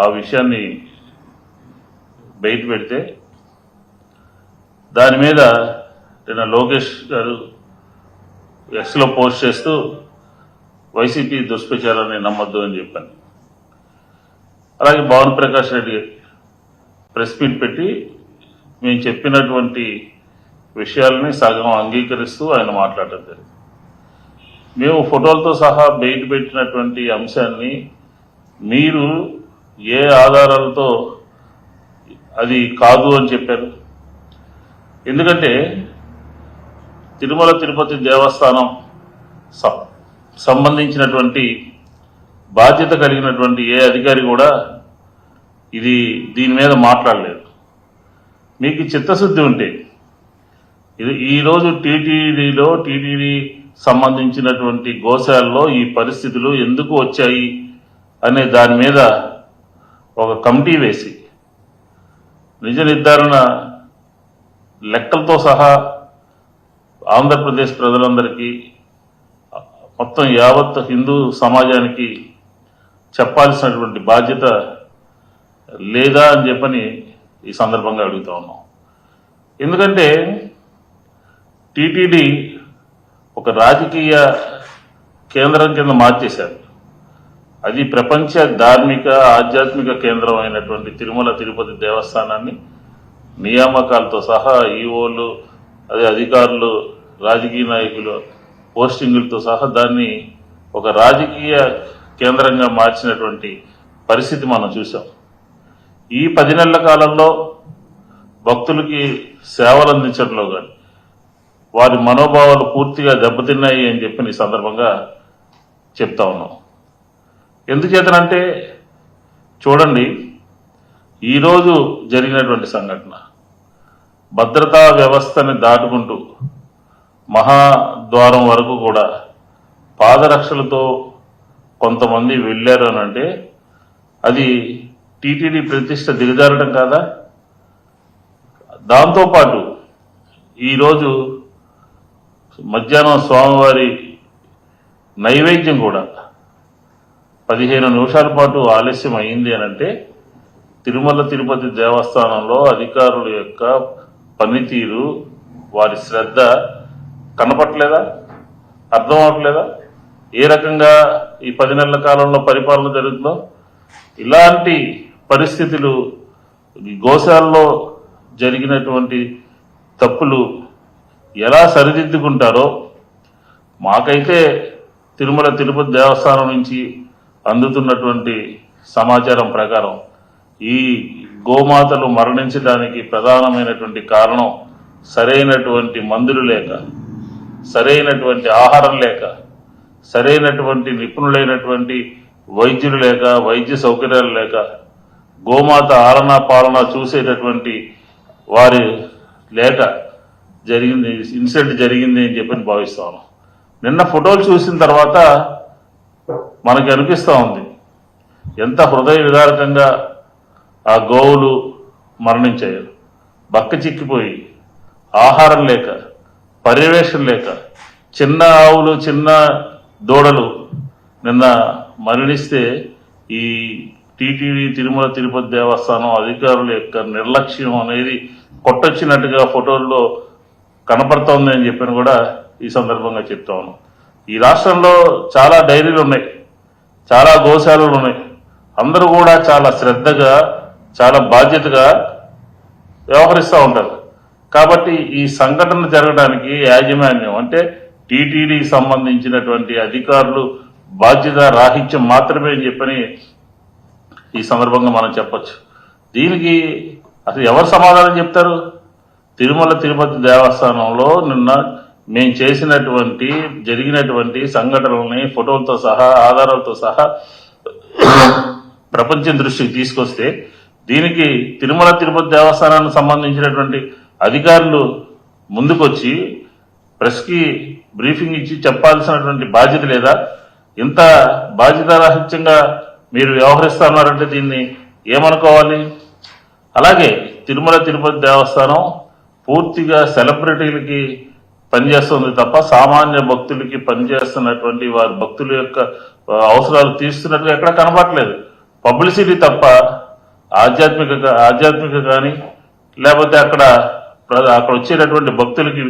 ఆ విషయాన్ని బయట పెడితే దాని మీద నిన్న లోకేష్ గారు ఎక్స్లో పోస్ట్ చేస్తూ వైసీపీ దుష్ప్రచారాన్ని నమ్మొద్దు అని చెప్పాను. అలాగే భాను ప్రకాష్ రెడ్డి ప్రెస్ మీట్ పెట్టి మేము చెప్పినటువంటి విషయాలని సగం అంగీకరిస్తూ ఆయన మాట్లాడటం జరిగింది. మేము ఫోటోలతో సహా బయట పెట్టినటువంటి అంశాన్ని మీరు ఏ ఆధారాలతో అది కాదు అని చెప్పారు? ఎందుకంటే తిరుమల తిరుపతి దేవస్థానం సంబంధించినటువంటి బాధ్యత కలిగినటువంటి ఏ అధికారి కూడా దీని మీద మాట్లాడలేదు. మీకు చిత్తశుద్ధి ఉంటే ఈరోజు టీటీడీ సంబంధించినటువంటి గోశాలలో ఈ పరిస్థితులు ఎందుకు వచ్చాయి అనే దాని మీద ఒక కమిటీ వేసి నిజ నిర్ధారణ లెక్కలతో సహా ఆంధ్రప్రదేశ్ ప్రజలందరికీ మొత్తం యావత్ హిందూ సమాజానికి చెప్పాల్సినటువంటి బాధ్యత లేదా అని చెప్పని ఈ సందర్భంగా అడుగుతా ఉన్నాం. ఎందుకంటే టీటీడీ ఒక రాజకీయ కేంద్రం కింద మార్చేశారు. అది ప్రపంచ ధార్మిక ఆధ్యాత్మిక కేంద్రం అయినటువంటి తిరుమల తిరుపతి దేవస్థానాన్ని నియామకాలతో సహా ఈఓలు, అదే అధికారులు, రాజకీయ నాయకులు పోస్టింగులతో సహా దాన్ని ఒక రాజకీయ కేంద్రంగా మార్చినటువంటి పరిస్థితి మనం చూసాం. ఈ 10 నెలల కాలంలో భక్తులకి సేవలు అందించడంలో కానీ వారి మనోభావాలు పూర్తిగా దెబ్బతిన్నాయి అని చెప్పి ఈ సందర్భంగా చెప్తా ఉన్నాం. ఎందుచేతనంటే చూడండి, ఈరోజు జరిగినటువంటి సంఘటన భద్రతా వ్యవస్థని దాటుకుంటూ మహాద్వారం వరకు కూడా పాదరక్షలతో కొంతమంది వెళ్ళారు అని అంటే అది టీటీడీ ప్రతిష్ట దిగజారడం కాదా? దాంతోపాటు ఈరోజు మధ్యాహ్నం స్వామివారి నైవేద్యం కూడా 15 నిమిషాల పాటు ఆలస్యం అయింది అని అంటే తిరుమల తిరుపతి దేవస్థానంలో అధికారుల యొక్క పనితీరు, వారి శ్రద్ధ కనపట్లేదా? అర్థం అవట్లేదా ఏ రకంగా ఈ 10 నెలల కాలంలో పరిపాలన జరుగుతుందో? ఇలాంటి పరిస్థితులు గోశాలలో జరిగినటువంటి తప్పులు ఎలా సరిదిద్దుకుంటారో మాకైతే తిరుమల తిరుపతి దేవస్థానం నుంచి అందుతున్నటువంటి సమాచారం ప్రకారం ఈ గోమాతలు మరణించడానికి ప్రధానమైనటువంటి కారణం సరైనటువంటి మందులు లేక, సరైనటువంటి ఆహారం లేక, సరైనటువంటి నిపుణులైనటువంటి వైద్యులు లేక, వైద్య సౌకర్యాలు లేక, గోమాత ఆలన పాలన చూసేటటువంటి వారి లేక జరిగింది, ఇన్సిడెంట్ జరిగింది అని చెప్పి భావిస్తాను. నిన్న ఫోటోలు చూసిన తర్వాత మనకి అనిపిస్తూ ఉంది ఎంత హృదయ విదారకంగా ఆ గోవులు మరణించాయి. బక్క చిక్కిపోయి, ఆహారం లేక, పర్యవేక్షణ లేక, చిన్న ఆవులు, చిన్న దూడలు నిన్న మరణిస్తే ఈ టీటీడీ తిరుమల తిరుపతి దేవస్థానం అధికారుల యొక్క నిర్లక్ష్యం అనేది కొట్టొచ్చినట్టుగా ఫోటోల్లో కనపడుతోంది అని చెప్పిన కూడా ఈ సందర్భంగా చెప్తా ఉన్నాం. ఈ రాష్ట్రంలో చాలా డైరీలు ఉన్నాయి, చాలా గోశాలలు ఉన్నాయి. అందరూ కూడా చాలా శ్రద్ధగా, చాలా బాధ్యతగా వ్యవహరిస్తూ ఉంటారు. కాబట్టి ఈ సంఘటన జరగడానికి యాజమాన్యం అంటే టీటీడీకి సంబంధించినటువంటి అధికారులు బాధ్యత రాహిత్యం మాత్రమే అని చెప్పని ఈ సందర్భంగా మనం చెప్పచ్చు. దీనికి అసలు ఎవరు సమాధానం చెప్తారు? తిరుమల తిరుపతి దేవస్థానంలో నిన్న మేము చేసినటువంటి జరిగినటువంటి సంఘటనల్ని ఫోటోలతో సహా, ఆధారాలతో సహా ప్రపంచం దృష్టికి తీసుకొస్తే దీనికి తిరుమల తిరుపతి దేవస్థానానికి సంబంధించినటువంటి అధికారులు ముందుకొచ్చి ప్రెస్కి బ్రీఫింగ్ ఇచ్చి చెప్పాల్సినటువంటి బాధ్యత లేదా? ఇంత బాధ్యతారాహిత్యంగా మీరు వ్యవహరిస్తున్నారంటే దీన్ని ఏమనుకోవాలి? అలాగే తిరుమల తిరుపతి దేవస్థానం పూర్తిగా సెలబ్రిటీలకి పనిచేస్తుంది తప్ప సామాన్య భక్తులకి పనిచేస్తున్నటువంటి వారి భక్తుల యొక్క అవసరాలు తీరుస్తున్నట్టుగా ఎక్కడ కనబడట్లేదు. పబ్లిసిటీ తప్ప ఆధ్యాత్మిక కానీ లేకపోతే అక్కడ వచ్చేటటువంటి భక్తులకి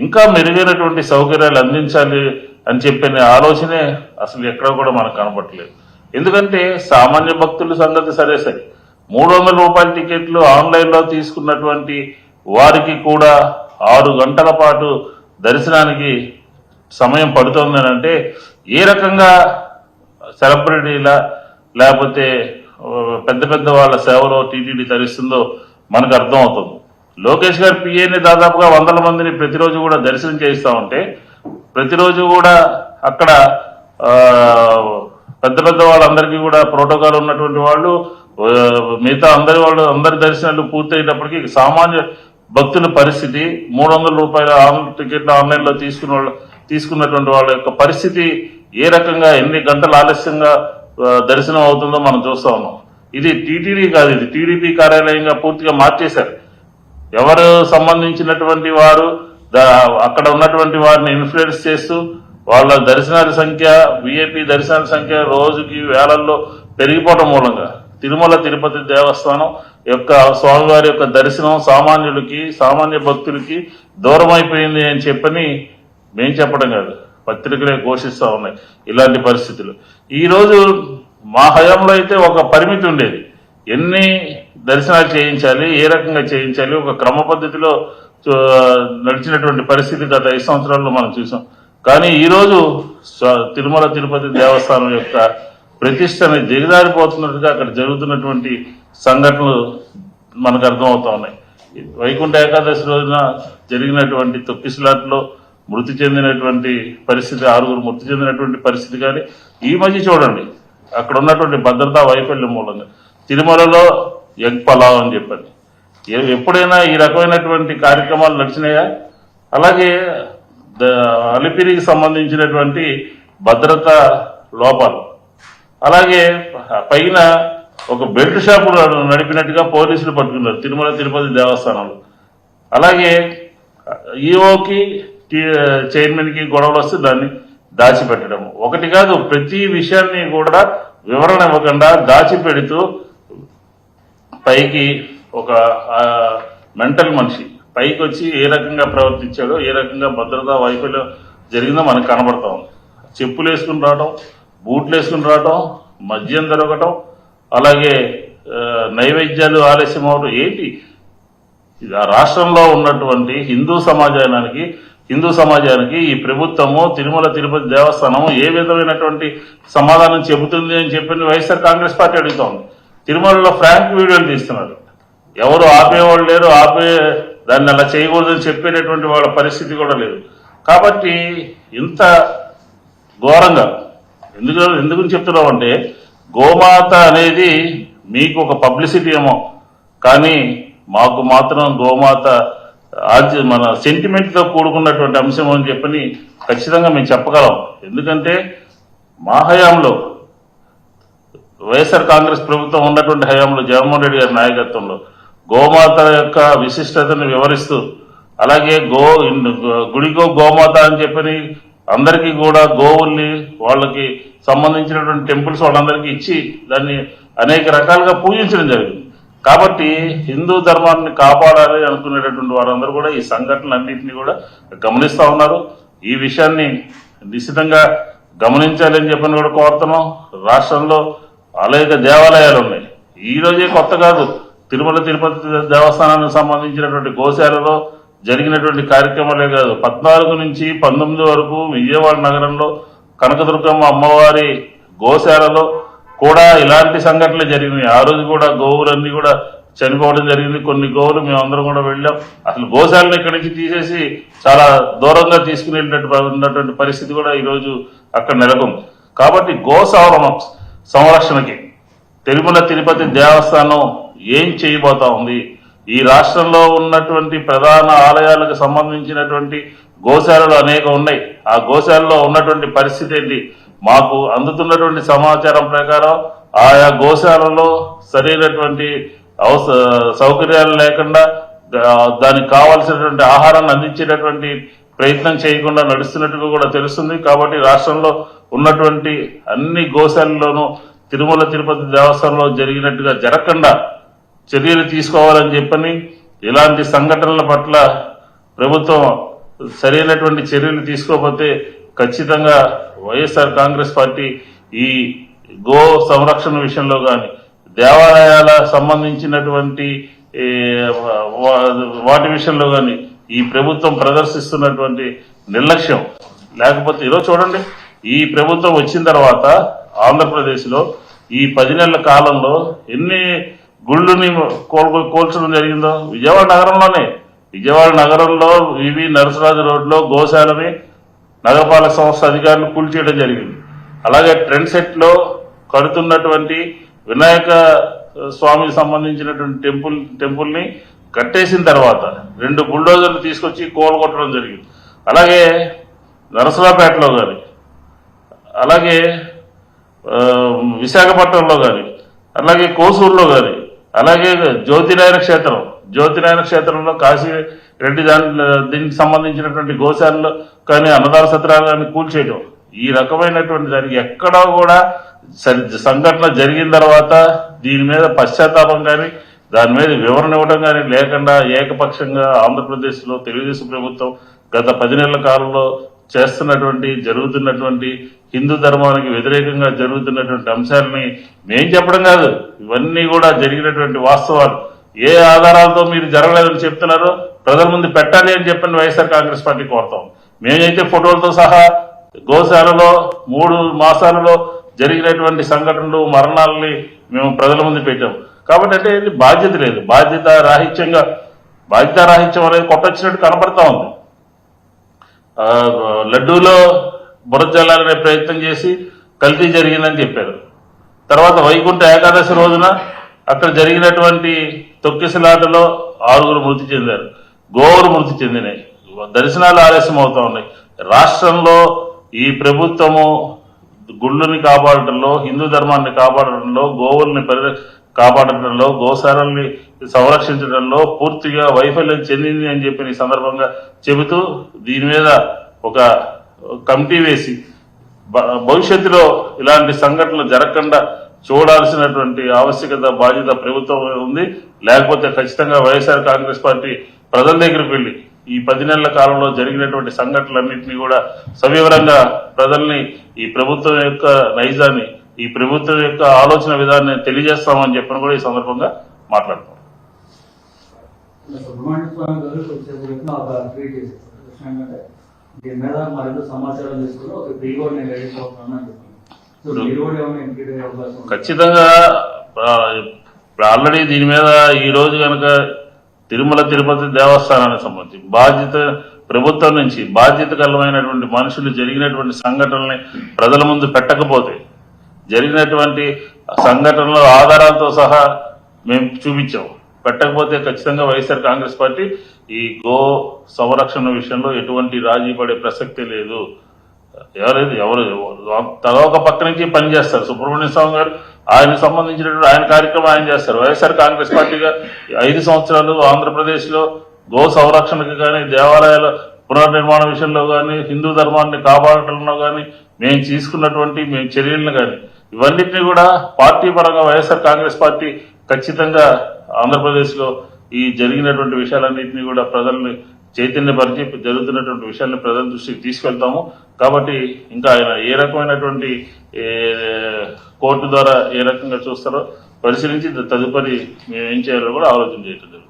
ఇంకా మెరుగైనటువంటి సౌకర్యాలు అందించాలి అని చెప్పిన ఆలోచనే అసలు ఎక్కడ కూడా మనకు కనపడలేదు. ఎందుకంటే సామాన్య భక్తుల సంగతి సరే 300 రూపాయల టికెట్లు ఆన్లైన్లో తీసుకున్నటువంటి వారికి కూడా 6 గంటల పాటు దర్శనానికి సమయం పడుతుందని అంటే ఏ రకంగా సెలబ్రిటీల లేకపోతే పెద్ద వాళ్ళ సేవలో టీటీడీ తరిస్తుందో మనకు అర్థం అవుతుంది. లోకేష్ గారు పిఏని దాదాపుగా 100 మందిని ప్రతిరోజు కూడా దర్శనం చేయిస్తా ఉంటే ప్రతిరోజు కూడా అక్కడ పెద్ద వాళ్ళందరికీ కూడా ప్రోటోకాల్ ఉన్నటువంటి వాళ్ళు మిగతా అందరి దర్శనాలు పూర్తయ్యేటప్పటికి సామాన్య భక్తుల పరిస్థితి 300 రూపాయల టికెట్లు ఆన్లైన్లో తీసుకున్నటువంటి వాళ్ళ యొక్క పరిస్థితి ఏ రకంగా ఎన్ని గంటలు ఆలస్యంగా దర్శనం అవుతుందో మనం చూస్తా ఉన్నాం. ఇది టీటీడీ కాదు, ఇది టీడీపీ కార్యాలయంగా పూర్తిగా మార్చేశారు. ఎవరు సంబంధించినటువంటి వారు అక్కడ ఉన్నటువంటి వారిని ఇన్ఫ్లుయెన్స్ చేస్తూ వాళ్ళ దర్శనాల సంఖ్య విఐపి దర్శనాల సంఖ్య రోజుకి వేలల్లో పెరిగిపోవడం మూలంగా తిరుమల తిరుపతి దేవస్థానం యొక్క స్వామివారి యొక్క దర్శనం సామాన్య భక్తులకి దూరం అయిపోయింది అని చెప్పని మేం చెప్పడం కాదు, పత్రికలే ఘోషిస్తా ఉన్నాయి ఇలాంటి పరిస్థితులు. ఈరోజు మా హయాంలో అయితే ఒక పరిమితి ఉండేది, ఎన్ని దర్శనాలు చేయించాలి, ఏ రకంగా చేయించాలి, ఒక క్రమ పద్ధతిలో నడిచినటువంటి పరిస్థితి గత 5 సంవత్సరాల్లో మనం చూసాం. కానీ ఈరోజు తిరుమల తిరుపతి దేవస్థానం యొక్క ప్రతిష్టని దిగజారిపోతున్నట్టుగా అక్కడ జరుగుతున్నటువంటి సంఘటనలు మనకు అర్థమవుతా ఉన్నాయి. వైకుంఠ ఏకాదశి రోజున జరిగినటువంటి తొక్కిసలాట్లో మృతి చెందినటువంటి పరిస్థితి, 6 మృతి చెందినటువంటి పరిస్థితి కానీ ఈ మధ్య చూడండి అక్కడ ఉన్నటువంటి భద్రతా వైఫల్యం మూలంగా తిరుమలలో ఎగ్ పలావ్ అని చెప్పండి, ఎప్పుడైనా ఈ రకమైనటువంటి కార్యక్రమాలు నడిచినాయా? అలాగే అలిపిరికి సంబంధించినటువంటి భద్రతా లోపాలు, అలాగే పైన ఒక బెల్ట్ షాపు నడిపినట్టుగా పోలీసులు పట్టుకున్నారు తిరుమల తిరుపతి దేవస్థానంలో. అలాగే ఈఓకి చైర్మన్కి గొడవలు వస్తే దాన్ని దాచిపెట్టడం ఒకటి కాదు, ప్రతి విషయాన్ని కూడా వివరణ ఇవ్వకుండా దాచిపెడుతూ పైకి ఒక మెంటల్ మనిషి పైకి వచ్చి ఏ రకంగా ప్రవర్తించాడో, ఏ రకంగా భద్రతా వైఫల్యం జరిగిందో మనకు కనబడతా ఉంది. చెప్పులు వేసుకుని రావటం, బూట్లు వేసుకుని రావటం, మద్యం దొరకటం, అలాగే నైవేద్యాలు ఆలస్యం అవడం ఏంటి? ఆ రాష్ట్రంలో ఉన్నటువంటి హిందూ సమాజానికి ఈ ప్రభుత్వము తిరుమల తిరుపతి దేవస్థానము ఏ విధమైనటువంటి సమాధానం చెబుతుంది అని చెప్పి వైఎస్ఆర్ కాంగ్రెస్ పార్టీ అడుగుతోంది. తిరుమలలో ఫ్రాంక్ వీడియోలు తీస్తున్నారు, ఎవరు ఆపేవాళ్ళు లేరు, దాన్ని అలా చేయకూడదని చెప్పేటటువంటి వాళ్ళ పరిస్థితి కూడా లేదు. కాబట్టి ఇంత ఘోరంగా ఎందుకు చెప్తున్నామంటే గోమాత అనేది మీకు ఒక పబ్లిసిటీ ఏమో, కానీ మాకు మాత్రం గోమాత మన సెంటిమెంట్తో కూడుకున్నటువంటి అంశం అని చెప్పని ఖచ్చితంగా మేము చెప్పగలం. ఎందుకంటే మా హయాంలో వైఎస్ఆర్ కాంగ్రెస్ ప్రభుత్వం ఉన్నటువంటి హయాంలో జగన్మోహన్ రెడ్డి గారి నాయకత్వంలో గోమాత యొక్క విశిష్టతను వివరిస్తూ, అలాగే గుడిగో గోమాత అని చెప్పని అందరికీ కూడా గోవుల్ని వాళ్ళకి సంబంధించినటువంటి టెంపుల్స్ వాళ్ళందరికీ ఇచ్చి దాన్ని అనేక రకాలుగా పూజించడం జరిగింది. కాబట్టి హిందూ ధర్మాన్ని కాపాడాలి అనుకునేటటువంటి వారందరూ కూడా ఈ సంఘటనలన్నింటినీ కూడా గమనిస్తూ ఉన్నారు. ఈ విషయాన్ని నిశ్చితంగా గమనించాలి అని చెప్పని కూడా కోరుతున్నాం. రాష్ట్రంలో అనేక దేవాలయాలు ఉన్నాయి. ఈ రోజే కొత్త కాదు, తిరుమల తిరుపతి దేవస్థానానికి సంబంధించినటువంటి గోశాలలో జరిగినటువంటి కార్యక్రమాలే కాదు, 14 నుంచి 19 వరకు విజయవాడ నగరంలో కనకదుర్గమ్మ అమ్మవారి గోశాలలో కూడా ఇలాంటి సంఘటనలు జరిగినాయి. ఆ రోజు కూడా గోవులన్నీ కూడా చనిపోవడం జరిగింది. కొన్ని గోవులు మేమందరం కూడా వెళ్ళాం. అసలు గోశాలను ఇక్కడి నుంచి తీసేసి చాలా దూరంగా తీసుకునేటటువంటి పరిస్థితి కూడా ఈరోజు అక్కడ నెలకొంది. కాబట్టి సంరక్షణకి తిరుమల తిరుపతి దేవస్థానం ఏం చేయబోతా ఉంది? ఈ రాష్ట్రంలో ఉన్నటువంటి ప్రధాన ఆలయాలకు సంబంధించినటువంటి గోశాలలు అనేక ఉన్నాయి. ఆ గోశాలలో ఉన్నటువంటి పరిస్థితి ఏంటి? మాకు అందుతున్నటువంటి సమాచారం ప్రకారం ఆయా గోశాలలో సరైనటువంటి సౌకర్యాలు లేకుండా దానికి కావాల్సినటువంటి ఆహారాన్ని అందించేటటువంటి ప్రయత్నం చేయకుండా నడుస్తున్నట్టుగా కూడా తెలుస్తుంది. కాబట్టి రాష్ట్రంలో ఉన్నటువంటి అన్ని గోశాలలోనూ తిరుమల తిరుపతి దేవస్థానంలో జరిగినట్టుగా జరగకుండా చర్యలు తీసుకోవాలని చెప్పని, ఇలాంటి సంఘటనల పట్ల ప్రభుత్వం సరైనటువంటి చర్యలు తీసుకోకపోతే ఖచ్చితంగా వైఎస్ఆర్ కాంగ్రెస్ పార్టీ ఈ గో సంరక్షణ విషయంలో కానీ, దేవాలయాల సంబంధించినటువంటి వాటి విషయంలో కానీ ఈ ప్రభుత్వం ప్రదర్శిస్తున్నటువంటి నిర్లక్ష్యం, లేకపోతే ఈరోజు చూడండి, ఈ ప్రభుత్వం వచ్చిన తర్వాత ఆంధ్రప్రదేశ్లో ఈ 10 నెలల కాలంలో ఎన్ని గుళ్ళుని కోల్చడం జరిగిందో. విజయవాడ నగరంలో వివి నరసరాజు రోడ్లో గోశాలని నగరపాలక సంస్థ అధికారులు కూల్చేయడం జరిగింది. అలాగే ట్రెండ్ సెట్ లో కడుతున్నటువంటి వినాయక స్వామికి సంబంధించినటువంటి టెంపుల్ ని కట్టేసిన తర్వాత 2 బుల్డోజర్లు తీసుకొచ్చి కోలగొట్టడం జరిగింది. అలాగే నరసరావుపేటలో కానీ, అలాగే విశాఖపట్నంలో కానీ, అలాగే కోసూరులో కానీ, అలాగే జ్యోతినారాయణ క్షేత్రంలో కాశీరెడ్డి దీనికి సంబంధించినటువంటి గోశాలలో కానీ, అన్నదాన సత్రాలు కానీ కూల్చేయడం, ఈ రకమైనటువంటి దానికి ఎక్కడా కూడా సంఘటన జరిగిన తర్వాత దీని మీద పశ్చాత్తాపం కానీ, దాని మీద వివరణ ఇవ్వడం కానీ లేకుండా ఏకపక్షంగా ఆంధ్రప్రదేశ్లో తెలుగుదేశం ప్రభుత్వం గత 10 నెలల కాలంలో జరుగుతున్నటువంటి హిందూ ధర్మానికి వ్యతిరేకంగా జరుగుతున్నటువంటి అంశాలని మేం చెప్పడం కాదు, ఇవన్నీ కూడా జరిగినటువంటి వాస్తవాలు. ఏ ఆధారాలతో మీరు జరగలేదని చెప్తున్నారో ప్రజల ముందు పెట్టాలి అని చెప్పని వైఎస్ఆర్ కాంగ్రెస్ పార్టీ కోరుతాం. మేమైతే ఫోటోలతో సహా గోశాలలో 3 మాసాలలో జరిగినటువంటి సంఘటనలు, మరణాలని మేము ప్రజల ముందు పెట్టాం. కాబట్టి అంటే ఇది బాధ్యత లేదు, బాధ్యత రాహిత్యం అనేది కొట్టొచ్చినట్టు కనపడతా ఉంది. లడ్డూలో బురద జల్లాలనే ప్రయత్నం చేసి కల్తీ జరిగిందని చెప్పారు. తర్వాత వైకుంఠ ఏకాదశి రోజున అక్కడ జరిగినటువంటి తొక్కిసలాటలో 6 మృతి చెందారు, గోవులు మృతి చెందినాయి, దర్శనాలు ఆలస్యం అవుతా ఉన్నాయి. రాష్ట్రంలో ఈ ప్రభుత్వము గుళ్ళని కాపాడటంలో, హిందూ ధర్మాన్ని కాపాడటంలో, గోవుల్ని కాపాడటంలో, గోశాలల్ని సంరక్షించడంలో పూర్తిగా వైఫల్యం చెందింది అని చెప్పి ఈ సందర్భంగా చెబుతూ దీని మీద ఒక కమిటీ వేసి భవిష్యత్తులో ఇలాంటి సంఘటనలు జరగకుండా చూడాల్సినటువంటి ఆవశ్యకత, బాధ్యత ప్రభుత్వం ఉంది. లేకపోతే ఖచ్చితంగా వైఎస్ఆర్ కాంగ్రెస్ పార్టీ ప్రజల దగ్గరికి వెళ్లి ఈ 10 నెలల కాలంలో జరిగినటువంటి సంఘటనలన్నింటినీ కూడా సవివరంగా ప్రజల్ని ఈ ప్రభుత్వం యొక్క నైజాన్ని, ఈ ప్రభుత్వం యొక్క ఆలోచన విధానాన్ని తెలియజేస్తామని చెప్పని కూడా ఈ సందర్భంగా మాట్లాడుతున్నాం. ఖచ్చితంగా ఆల్రెడీ దీని మీద ఈ రోజు కనుక తిరుమల తిరుపతి దేవస్థానానికి సంబంధించి ప్రభుత్వం నుంచి బాధ్యతకరమైనటువంటి మనుషులు జరిగినటువంటి సంఘటనల్ని ప్రజల ముందు పెట్టకపోతే, జరిగినటువంటి సంఘటనల ఆధారాలతో సహా మేము చూపించాం, పెట్టకపోతే ఖచ్చితంగా వైఎస్ఆర్ కాంగ్రెస్ పార్టీ ఈ గో సంరక్షణ విషయంలో ఎటువంటి రాజీ పడే ప్రసక్తే లేదు. ఎవరు తల ఒక పక్క నుంచి పనిచేస్తారు. సుబ్రహ్మణ్య స్వామి గారు ఆయన సంబంధించినటువంటి ఆయన కార్యక్రమం ఆయన చేస్తారు. వైఎస్ఆర్ కాంగ్రెస్ పార్టీగా 5 సంవత్సరాలు ఆంధ్రప్రదేశ్ లో గో సంరక్షణకు కానీ, దేవాలయాల పునర్నిర్మాణ విషయంలో కానీ, హిందూ ధర్మాన్ని కాపాడటంలో కానీ మేము తీసుకున్నటువంటి చర్యలను కానీ ఇవన్నిటినీ కూడా పార్టీ పరంగా వైఎస్ఆర్ కాంగ్రెస్ పార్టీ ఖచ్చితంగా ఆంధ్రప్రదేశ్ లో ఈ జరిగినటువంటి విషయాలన్నింటినీ కూడా ప్రజల్ని చైతన్యపరిచి జరుగుతున్నటువంటి విషయాన్ని ప్రజల దృష్టికి తీసుకెళ్తాము. కాబట్టి ఇంకా ఆయన ఏ రకమైనటువంటి కోర్టు ద్వారా ఏ రకంగా చూస్తారో పరిశీలించి తదుపరి మేము ఏం చేయాలో కూడా ఆలోచన చేయటం.